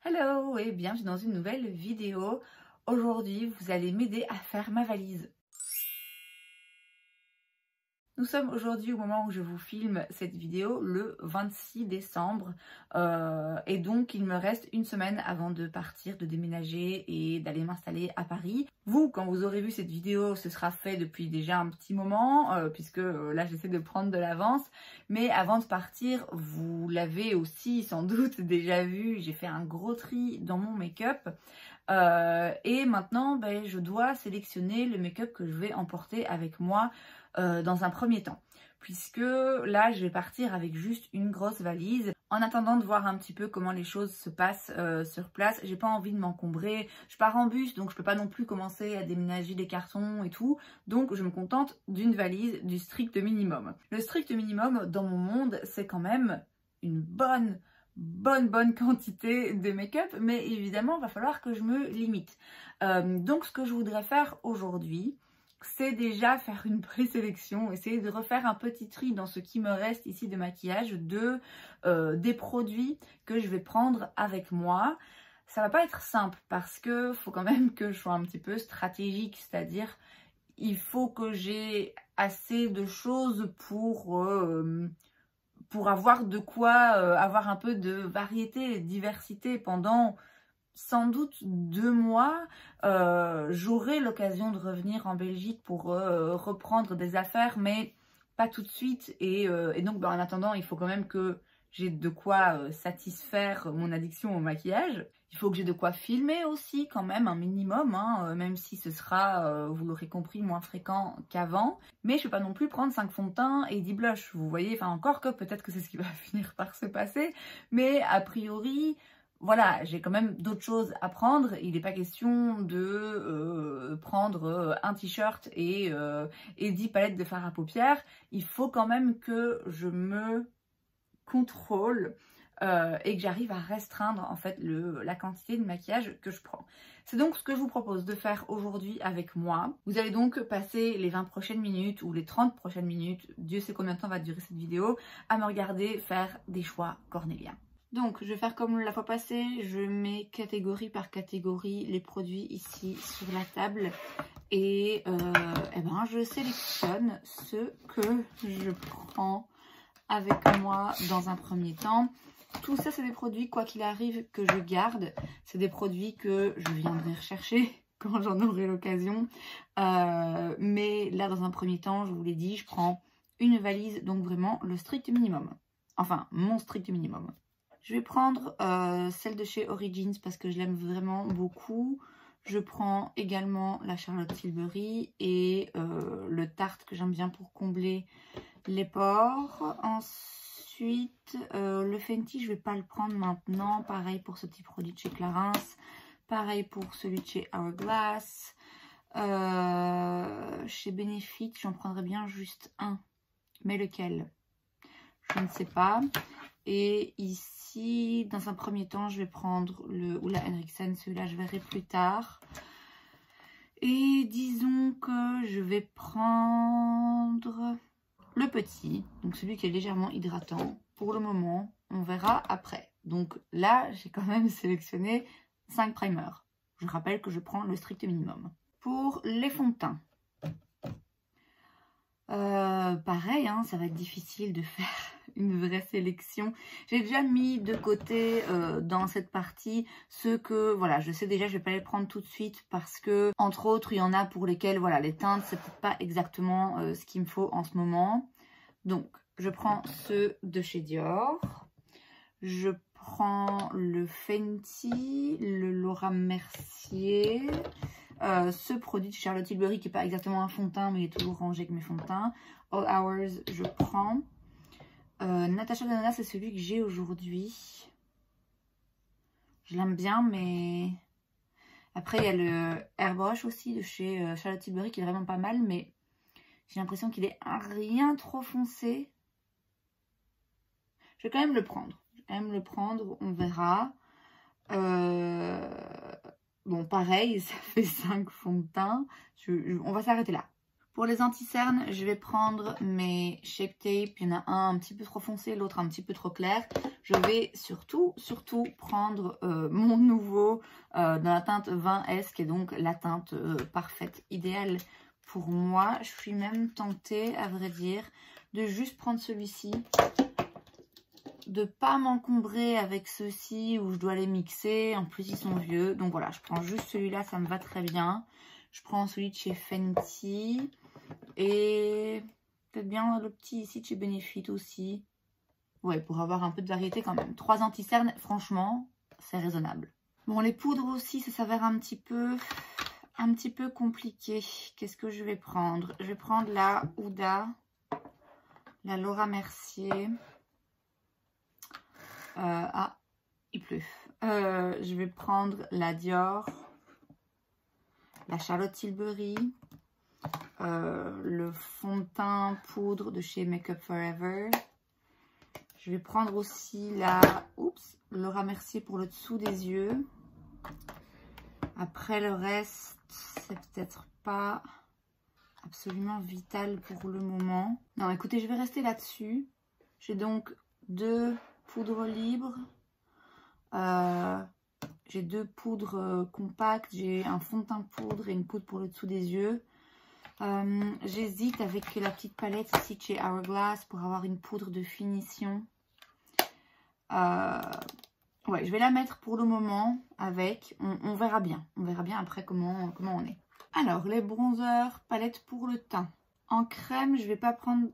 Hello et bienvenue dans une nouvelle vidéo. Aujourd'hui, vous allez m'aider à faire ma valise. Nous sommes aujourd'hui au moment où je vous filme cette vidéo le 26 décembre et donc il me reste une semaine avant de partir, de déménager et d'aller m'installer à Paris. Vous, quand vous aurez vu cette vidéo, ce sera fait depuis déjà un petit moment puisque là j'essaie de prendre de l'avance. Mais avant de partir, vous l'avez aussi sans doute déjà vu, j'ai fait un gros tri dans mon make-up. Et maintenant, je dois sélectionner le make-up que je vais emporter avec moi dans un premier temps. Puisque là, je vais partir avec juste une grosse valise. En attendant de voir un petit peu comment les choses se passent sur place, j'ai pas envie de m'encombrer. Je pars en bus, donc je peux pas non plus commencer à déménager des cartons et tout. Donc je me contente d'une valise du strict minimum. Le strict minimum dans mon monde, c'est quand même une bonne quantité de make-up, mais évidemment il va falloir que je me limite. Donc ce que je voudrais faire aujourd'hui, c'est déjà faire une présélection, essayer de refaire un petit tri dans ce qui me reste ici de maquillage, des produits que je vais prendre avec moi. Ça va pas être simple parce que faut quand même que je sois un petit peu stratégique, c'est-à-dire il faut que j'ai assez de choses pour avoir de quoi avoir un peu de variété, de diversité pendant sans doute 2 mois. J'aurai l'occasion de revenir en Belgique pour reprendre des affaires, mais pas tout de suite. Et donc, en attendant, il faut quand même que j'ai de quoi satisfaire mon addiction au maquillage. Il faut que j'ai de quoi filmer aussi, quand même, un minimum, hein, même si ce sera, vous l'aurez compris, moins fréquent qu'avant. Mais je ne vais pas non plus prendre 5 fonds de teint et 10 blushs, vous voyez. Enfin, encore que peut-être que c'est ce qui va finir par se passer. Mais a priori, voilà, j'ai quand même d'autres choses à prendre. Il n'est pas question de prendre un t-shirt et 10 palettes de fard à paupières. Il faut quand même que je me contrôle et que j'arrive à restreindre en fait la quantité de maquillage que je prends. C'est donc ce que je vous propose de faire aujourd'hui avec moi. Vous allez donc passer les 20 prochaines minutes ou les 30 prochaines minutes, Dieu sait combien de temps va durer cette vidéo, à me regarder faire des choix cornéliens. Donc, je vais faire comme la fois passée, je mets catégorie par catégorie les produits ici sur la table et je sélectionne ce que je prends avec moi dans un premier temps. Tout ça, c'est des produits, quoi qu'il arrive, que je garde. C'est des produits que je viendrai rechercher quand j'en aurai l'occasion. Mais là, dans un premier temps, je vous l'ai dit, je prends une valise, donc vraiment le strict minimum. Enfin, mon strict minimum. Je vais prendre celle de chez Origins parce que je l'aime vraiment beaucoup. Je prends également la Charlotte Tilbury et le Tarte que j'aime bien pour combler les pores. Ensuite, le Fenty, je ne vais pas le prendre maintenant. Pareil pour ce petit produit de chez Clarins. Pareil pour celui de chez Hourglass. Chez Benefit, j'en prendrais bien juste un. Mais lequel? Je ne sais pas. Et ici, dans un premier temps, je vais prendre le Ola Henriksen. Celui-là, je verrai plus tard. Et disons que je vais prendre le petit, donc celui qui est légèrement hydratant. Pour le moment, on verra après. Donc là, j'ai quand même sélectionné 5 primers. Je rappelle que je prends le strict minimum. Pour les fonds de teint, pareil, hein, ça va être difficile de faire une vraie sélection. J'ai déjà mis de côté dans cette partie ceux que, voilà, je sais déjà, je vais pas les prendre tout de suite parce que, entre autres, il y en a pour lesquels, voilà, les teintes, c'est peut-être pas exactement ce qu'il me faut en ce moment. Donc, je prends ceux de chez Dior. Je prends le Fenty, le Laura Mercier. Ce produit de Charlotte Tilbury qui n'est pas exactement un fond de teint mais il est toujours rangé avec mes fonds de teint. All Hours, je prends. Natasha Denona, c'est celui que j'ai aujourd'hui. Je l'aime bien, mais après il y a le Airbrush aussi de chez Charlotte Tilbury qui est vraiment pas mal, mais j'ai l'impression qu'il est rien trop foncé. Je vais quand même le prendre. On verra. Bon, pareil, ça fait 5 fonds de teint. On va s'arrêter là. Pour les anti-cernes, je vais prendre mes Shape Tape. Il y en a un petit peu trop foncé, l'autre un petit peu trop clair. Je vais surtout prendre mon nouveau dans la teinte 20S, qui est donc la teinte parfaite, idéale pour moi. Je suis même tentée, à vrai dire, de juste prendre celui-ci, de pas m'encombrer avec ceux-ci où je dois les mixer. En plus, ils sont vieux. Donc voilà, je prends juste celui-là, ça me va très bien. Je prends celui de chez Fenty. Et peut-être bien le petit ici de chez Benefit aussi. Ouais, pour avoir un peu de variété quand même. 3 anti-cernes, franchement, c'est raisonnable. Bon, les poudres aussi, ça s'avère un petit peu compliqué. Qu'est-ce que je vais prendre? Je vais prendre la Huda, la Laura Mercier. Ah, il pleut. Je vais prendre la Dior, la Charlotte Tilbury. Le fond de teint poudre de chez Makeup Forever. Je vais prendre aussi la Laura Mercier pour le dessous des yeux. Après le reste, c'est peut-être pas absolument vital pour le moment. Non, écoutez, je vais rester là-dessus. J'ai donc 2 poudres libres. J'ai 2 poudres compactes. J'ai un fond de teint poudre et une poudre pour le dessous des yeux. J'hésite avec la petite palette ici de chez Hourglass pour avoir une poudre de finition. Ouais, je vais la mettre pour le moment avec. On verra bien. On verra bien après comment on est. Alors, les bronzers, palette pour le teint. En crème, je vais pas prendre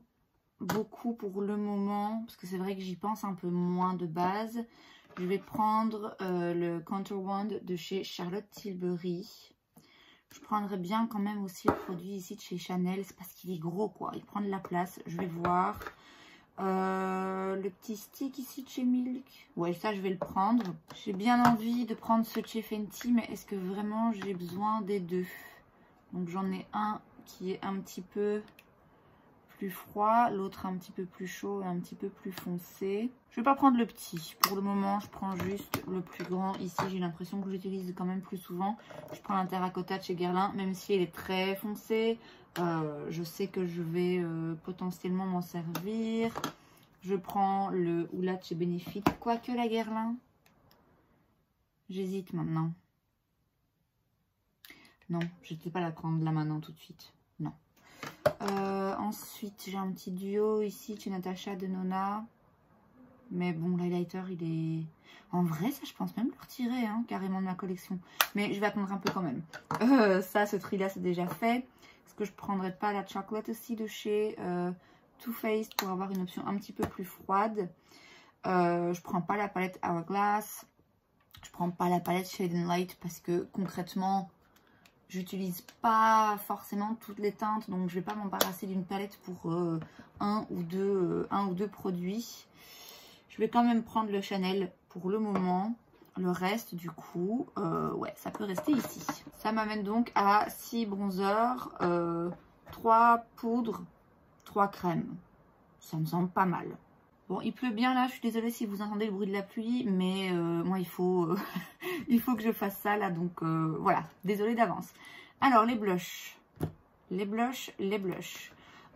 beaucoup pour le moment parce que c'est vrai que j'y pense un peu moins de base. Je vais prendre le Contour Wand de chez Charlotte Tilbury. Je prendrais bien quand même aussi le produit ici de chez Chanel. C'est parce qu'il est gros, quoi. Il prend de la place. Je vais voir. Le petit stick ici de chez Milk. Ouais, ça, je vais le prendre. J'ai bien envie de prendre ce de chez Fenty. Mais est-ce que vraiment j'ai besoin des 2? Donc, j'en ai un qui est un petit peu plus froid, l'autre un petit peu plus chaud et un petit peu plus foncé. Je vais pas prendre le petit. Pour le moment, je prends juste le plus grand. Ici, j'ai l'impression que j'utilise quand même plus souvent. Je prends la terracotta de chez Guerlain, même si elle est très foncée. Je sais que je vais potentiellement m'en servir. Je prends le Hoola de chez Benefit. Quoique la Guerlain, j'hésite maintenant. Non, je ne vais pas la prendre là maintenant tout de suite. Non. Ensuite, j'ai un petit duo ici chez Natasha Denona. Mais bon, l'highlighter, il est... En vrai, ça, je pense même le retirer, hein, carrément de ma collection. Mais je vais attendre un peu quand même. Ça, ce tri-là, c'est déjà fait. Est-ce que je prendrais pas la chocolate aussi de chez Too Faced pour avoir une option un petit peu plus froide? Je prends pas la palette Hourglass. Je prends pas la palette Shade and Light parce que concrètement... J'utilise pas forcément toutes les teintes, donc je vais pas m'embarrasser d'une palette pour un ou deux produits. Je vais quand même prendre le Chanel pour le moment. Le reste, du coup, ouais, ça peut rester ici. Ça m'amène donc à 6 bronzers, 3 poudres, 3 crèmes. Ça me semble pas mal. Bon, il pleut bien là, je suis désolée si vous entendez le bruit de la pluie, mais moi il faut que je fasse ça là, donc voilà, désolée d'avance. Alors les blushs,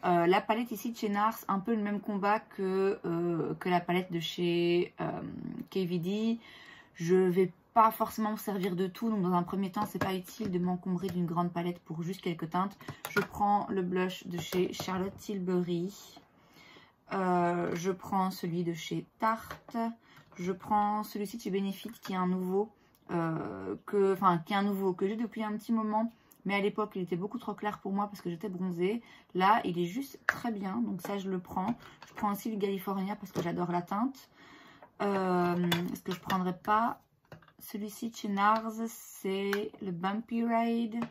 la palette ici de chez NARS, un peu le même combat que la palette de chez KVD. Je vais pas forcément me servir de tout, donc dans un premier temps c'est pas utile de m'encombrer d'une grande palette pour juste quelques teintes. Je prends le blush de chez Charlotte Tilbury. Je prends celui de chez Tarte. Je prends celui-ci de chez Benefit qui est un nouveau. Que j'ai depuis un petit moment. Mais à l'époque, il était beaucoup trop clair pour moi parce que j'étais bronzée. Là, il est juste très bien. Donc ça, je le prends. Je prends aussi le California parce que j'adore la teinte. Est-ce que je prendrais pas celui-ci de chez NARS? C'est le Bumpy Ride.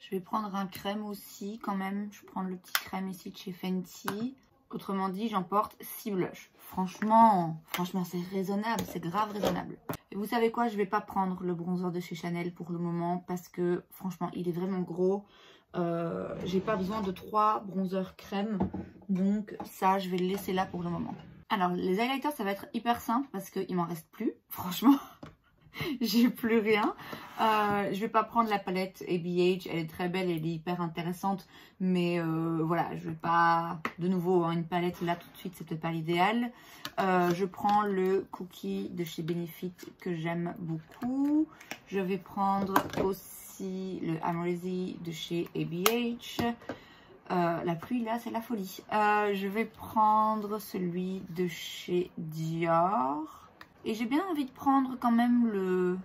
Je vais prendre un crème aussi quand même. Je prends le petit crème ici de chez Fenty. Autrement dit, j'emporte 6 blushs. Franchement, c'est raisonnable. C'est grave raisonnable. Et vous savez quoi? Je vais pas prendre le bronzer de chez Chanel pour le moment. Parce que franchement, il est vraiment gros. J'ai pas besoin de 3 bronzers crème. Donc ça, je vais le laisser là pour le moment. Alors, les highlighters, ça va être hyper simple parce qu'il m'en reste plus. Franchement. j'ai plus rien. Je vais pas prendre la palette ABH, elle est très belle, elle est hyper intéressante, mais voilà, je vais pas, de nouveau, hein, une palette là tout de suite, c'est peut-être pas l'idéal. Je prends le cookie de chez Benefit que j'aime beaucoup. Je vais prendre aussi le Amrezy de chez ABH. La pluie là, c'est la folie. Je vais prendre celui de chez Dior. Et j'ai bien envie de prendre quand même le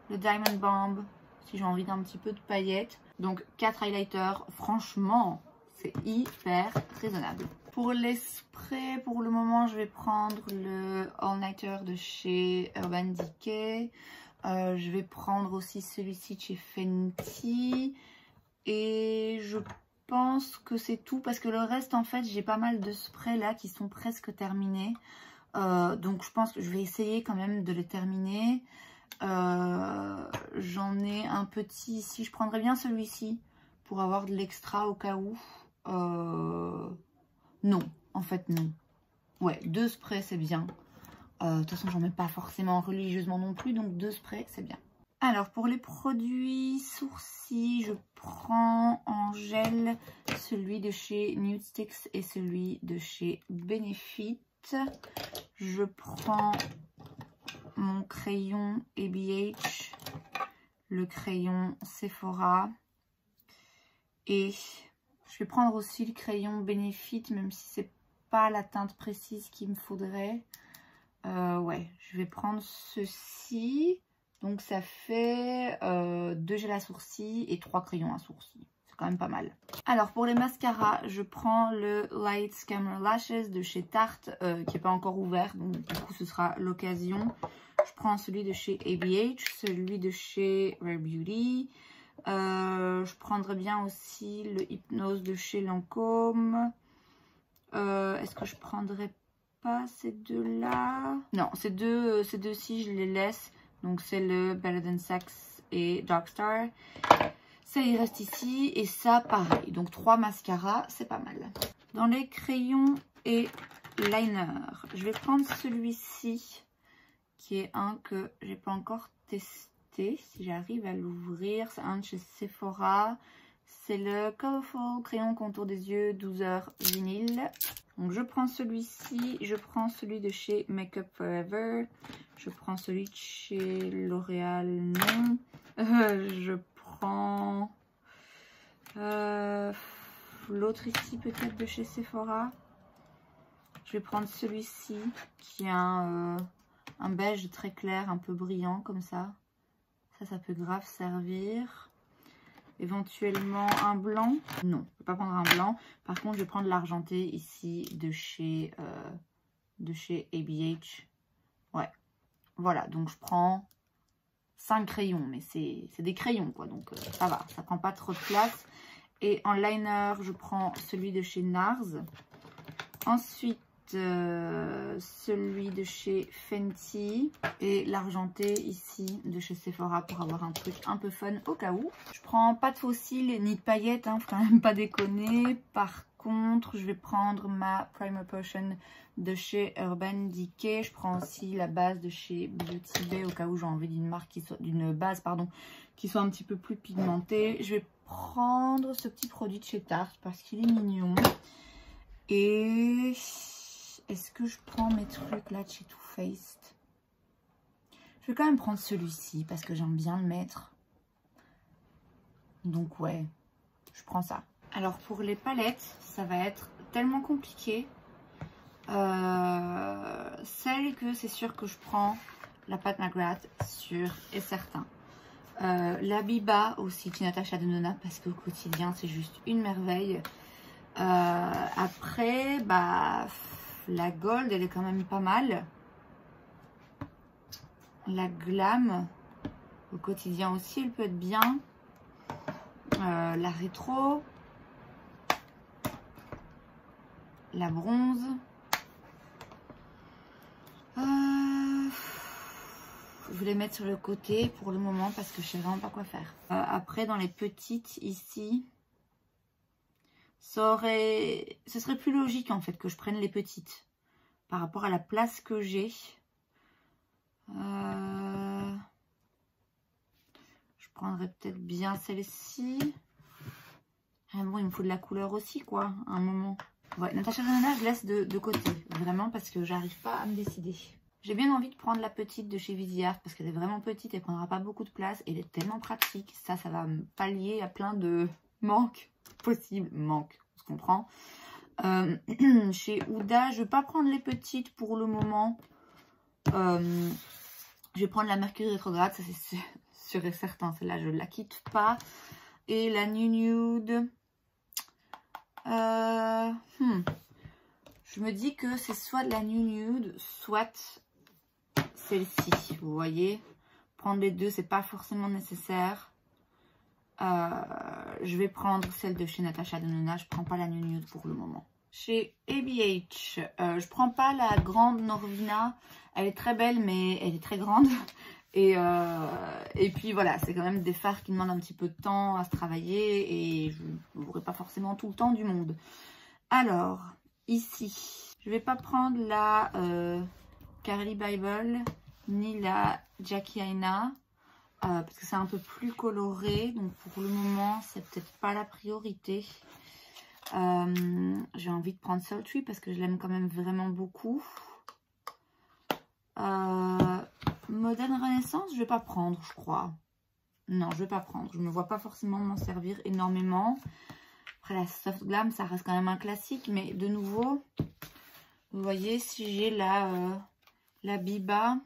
Diamond Bomb, si j'ai envie d'un petit peu de paillettes. Donc 4 highlighters, franchement, c'est hyper raisonnable. Pour les sprays, pour le moment, je vais prendre le All Nighter de chez Urban Decay. Je vais prendre aussi celui-ci de chez Fenty. Et je pense que c'est tout, parce que le reste, en fait, j'ai pas mal de sprays là qui sont presque terminés. Donc je pense que je vais essayer quand même de les terminer. J'en ai un petit ici, je prendrais bien celui-ci pour avoir de l'extra au cas où. Non, en fait non. Ouais, 2 sprays c'est bien. De toute façon j'en mets pas forcément religieusement non plus, donc 2 sprays c'est bien. Alors pour les produits sourcils, je prends en gel celui de chez Nude Sticks et celui de chez Benefit. Je prends mon crayon ABH, le crayon Sephora et je vais prendre aussi le crayon Benefit, même si c'est pas la teinte précise qu'il me faudrait. Ouais, je vais prendre ceci. Donc ça fait 2 gels à sourcils et 3 crayons à sourcils. C'est quand même pas mal. Alors pour les mascaras, je prends le Light Camera Lashes de chez Tarte qui n'est pas encore ouvert. Donc du coup ce sera l'occasion. Je prends celui de chez ABH, celui de chez Rare Beauty. Je prendrais bien aussi le Hypnose de chez Lancôme. Est-ce que je prendrais pas ces deux-là? Non, ces deux-ci, je les laisse. Donc c'est le Bella Saks et Darkstar. Ça, il reste ici. Et ça, pareil. Donc 3 mascaras, c'est pas mal. Dans les crayons et liner, je vais prendre celui-ci, qui est un que j'ai pas encore testé. Si j'arrive à l'ouvrir, c'est un de chez Sephora. C'est le Colorful Crayon Contour des Yeux 12h vinyle. Donc je prends celui-ci, je prends celui de chez Makeup Forever, je prends celui de chez L'Oréal, non. Je prends l'autre ici peut-être de chez Sephora. Je vais prendre celui-ci qui a un beige très clair, un peu brillant comme ça. Ça peut grave servir. Éventuellement un blanc. Non, je ne vais pas prendre un blanc. Par contre, je vais prendre l'argenté ici de chez ABH. Ouais, voilà. Donc, je prends 5 crayons. Mais c'est des crayons, quoi. Donc, ça va. Ça prend pas trop de place. Et en liner, je prends celui de chez NARS. Ensuite, celui de chez Fenty et l'argenté ici de chez Sephora pour avoir un truc un peu fun au cas où. Je prends pas de fossiles ni de paillettes, hein, faut quand même pas déconner. Par contre, je vais prendre ma Primer Potion de chez Urban Decay. Je prends aussi la base de chez Beauty Bay au cas où j'ai envie d'une base qui soit un petit peu plus pigmentée. Je vais prendre ce petit produit de chez Tarte parce qu'il est mignon. Et est-ce que je prends mes trucs là de chez Too Faced? Je vais quand même prendre celui-ci parce que j'aime bien le mettre. Donc ouais, je prends ça. Alors pour les palettes, ça va être tellement compliqué. Celle que c'est sûr que je prends, la Pat McGrath, sûr et certain. La Biba aussi de Natasha Denona parce qu'au quotidien c'est juste une merveille. Après, bah, la Gold, elle est quand même pas mal. La Glam, au quotidien aussi, elle peut être bien. La Rétro. La Bronze. Je vais les mettre sur le côté pour le moment parce que je sais vraiment pas quoi faire. Après, dans les petites, ici... ce serait plus logique en fait que je prenne les petites par rapport à la place que j'ai. prendrais peut-être bien celle-ci. Ah bon, il me faut de la couleur aussi, quoi, à un moment. Ouais, Natasha Denona, je laisse de côté, vraiment, parce que j'arrive pas à me décider. J'ai bien envie de prendre la petite de chez Viseart, parce qu'elle est vraiment petite, elle prendra pas beaucoup de place, et elle est tellement pratique. Ça va me pallier à plein de manques possibles. Manques, on se comprend. Chez Huda, je vais pas prendre les petites pour le moment. Je vais prendre la Mercure rétrograde, ça c'est sûr et certain. Celle-là, je la quitte pas. Et la Nude. Je me dis que c'est soit de la Nude, soit celle-ci. Vous voyez, prendre les deux, c'est pas forcément nécessaire. Je vais prendre celle de chez Natasha Denona. Je prends pas la Nude pour le moment. Chez ABH, je prends pas la grande Norvina. Elle est très belle, mais elle est très grande. Et puis voilà, c'est quand même des fards qui demandent un petit peu de temps à se travailler. Et je n'aurai pas forcément tout le temps du monde. Alors, ici, je vais pas prendre la Carly Bible ni la Jackie Aina. Parce que c'est un peu plus coloré. Donc pour le moment, c'est peut-être pas la priorité. J'ai envie de prendre Sultry parce que je l'aime quand même vraiment beaucoup. Moderne Renaissance, je vais pas prendre, je crois. Non, je vais pas prendre. Je me vois pas forcément m'en servir énormément. Après, la Soft Glam, ça reste quand même un classique. Mais de nouveau, vous voyez, si j'ai la Biba,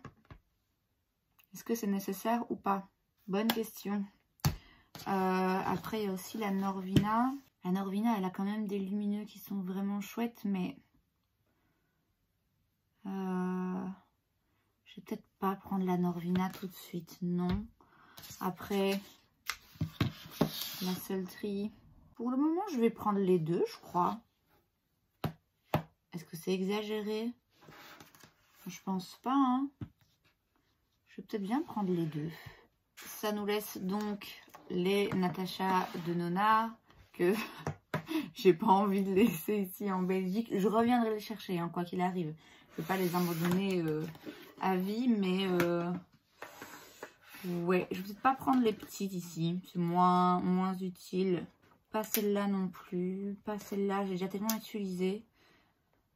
est-ce que c'est nécessaire ou pas? Bonne question. Après, il y a aussi la Norvina. La Norvina, elle a quand même des lumineux qui sont vraiment chouettes, mais je vais peut-être pas prendre la Norvina tout de suite, non. Après, la Sultry. Pour le moment, je vais prendre les deux, je crois. Est-ce que c'est exagéré? Je pense pas, hein. Je vais peut-être bien prendre les deux. Ça nous laisse donc les Natasha Denona que j'ai pas envie de laisser ici en Belgique. Je reviendrai les chercher, hein, quoi qu'il arrive. Je vais pas les abandonner à vie, mais ouais, je vais peut-être pas prendre les petites ici. C'est moins utile. Pas celle-là non plus. Pas celle-là, j'ai déjà tellement utilisé.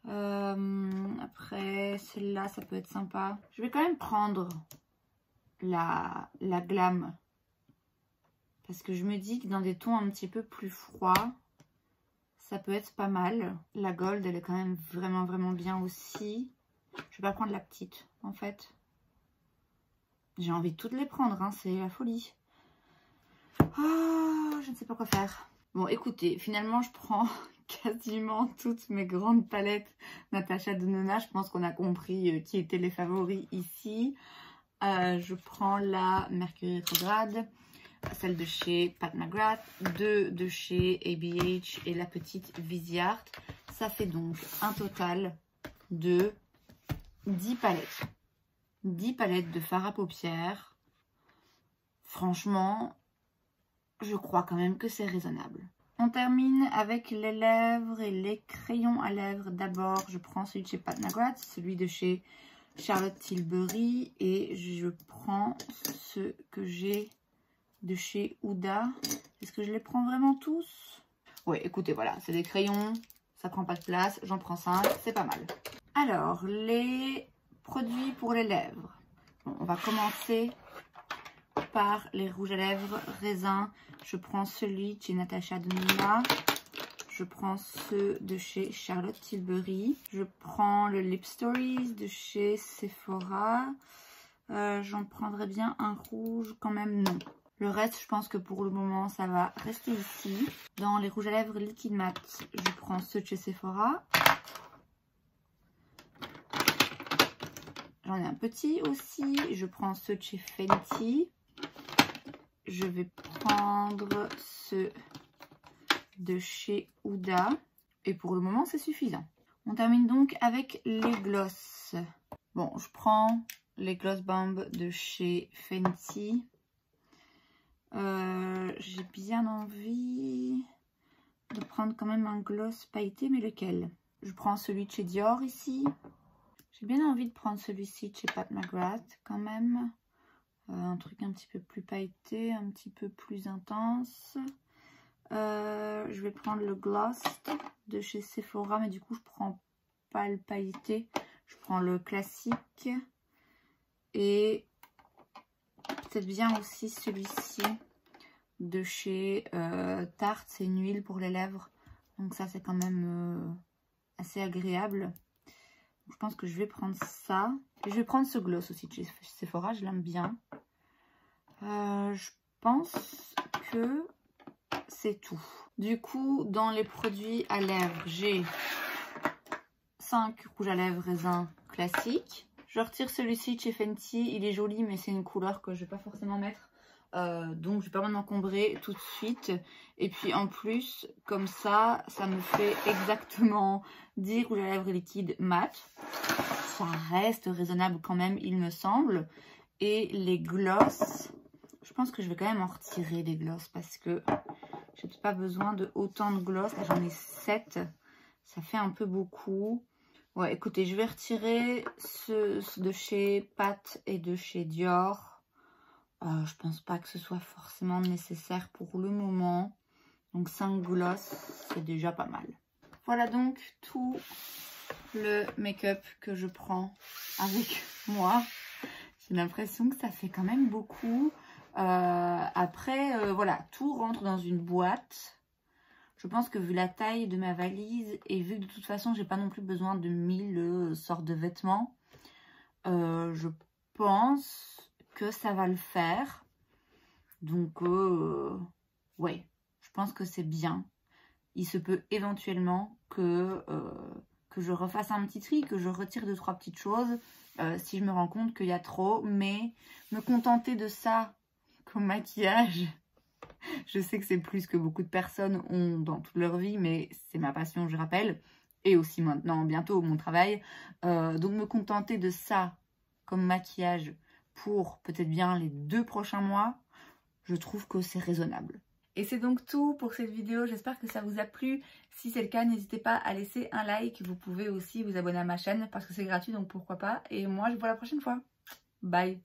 Après, celle-là, ça peut être sympa. Je vais quand même prendre la Glam. Parce que je me dis que dans des tons un petit peu plus froids, ça peut être pas mal. La Gold, elle est quand même vraiment bien aussi. Je vais pas prendre la petite, en fait. J'ai envie de toutes les prendre, hein, c'est la folie. Oh, je ne sais pas quoi faire. Bon, écoutez, finalement, je prends quasiment toutes mes grandes palettes Natasha Denona. Je pense qu'on a compris qui étaient les favoris ici. Je prends la Mercure rétrograde, celle de chez Pat McGrath, deux de chez ABH et la petite Viseart. Ça fait donc un total de 10 palettes. 10 palettes de fard à paupières. Franchement, je crois quand même que c'est raisonnable. On termine avec les lèvres et les crayons à lèvres. D'abord, je prends celui de chez Pat McGrath, celui de chez Charlotte Tilbury. Et je prends ce que j'ai de chez Huda. Est-ce que je les prends vraiment tous? Oui, écoutez, voilà, c'est des crayons. Ça prend pas de place. J'en prends 5, c'est pas mal. Alors, les produits pour les lèvres. Bon, on va commencer par les rouges à lèvres raisin. Je prends celui de chez Natasha Denona. Je prends ceux de chez Charlotte Tilbury. Je prends le Lip Stories de chez Sephora. J'en prendrais bien un rouge quand même, non. Le reste, je pense que pour le moment, ça va rester ici. Dans les rouges à lèvres liquide mat, je prends ceux de chez Sephora. J'en ai un petit aussi. Je prends ceux de chez Fenty. Je vais prendre ceux de chez Huda. Et pour le moment, c'est suffisant. On termine donc avec les glosses. Bon, je prends les Gloss Bomb de chez Fenty. J'ai bien envie de prendre quand même un gloss pailleté, mais lequel? Je prends celui de chez Dior ici. J'ai bien envie de prendre celui-ci de chez Pat McGrath quand même. Un truc un petit peu plus pailleté, un petit peu plus intense. Je vais prendre le gloss de chez Sephora, mais du coup je prends pas le pailleté, je prends le classique. Et peut-être bien aussi celui-ci de chez Tarte, c'est une huile pour les lèvres, donc ça c'est quand même assez agréable. Je pense que je vais prendre ça. Et je vais prendre ce gloss aussi de chez Sephora, je l'aime bien. Je pense que c'est tout. Du coup, dans les produits à lèvres, j'ai 5 rouges à lèvres raisin classiques. Je retire celui-ci de chez Fenty. Il est joli, mais c'est une couleur que je vais pas forcément mettre. Donc, je vais pas m'en encombrer tout de suite. Et puis, en plus, comme ça, ça me fait exactement 10 rouges à lèvres liquides mat. Ça reste raisonnable quand même, il me semble. Et les gloss, je pense que je vais quand même en retirer des gloss parce que j'ai pas besoin de autant de gloss. Là, j'en ai 7. Ça fait un peu beaucoup. Ouais, écoutez, je vais retirer ceux de chez Pat et de chez Dior. Je pense pas que ce soit forcément nécessaire pour le moment. Donc 5 gloss, c'est déjà pas mal. Voilà donc tout le make-up que je prends avec moi. J'ai l'impression que ça fait quand même beaucoup. Après, voilà, tout rentre dans une boîte. Je pense que vu la taille de ma valise et vu que de toute façon, j'ai pas non plus besoin de 1000 sortes de vêtements, je pense que ça va le faire. Donc, ouais, je pense que c'est bien. Il se peut éventuellement que je refasse un petit tri, que je retire 2-3 petites choses si je me rends compte qu'il y a trop. Mais me contenter de ça comme maquillage, je sais que c'est plus que beaucoup de personnes ont dans toute leur vie, mais c'est ma passion, je rappelle. Et aussi maintenant, bientôt, mon travail. Donc me contenter de ça comme maquillage pour peut-être bien les 2 prochains mois, je trouve que c'est raisonnable. Et c'est donc tout pour cette vidéo, j'espère que ça vous a plu. Si c'est le cas, n'hésitez pas à laisser un like. Vous pouvez aussi vous abonner à ma chaîne parce que c'est gratuit, donc pourquoi pas. Et moi, je vous vois la prochaine fois. Bye!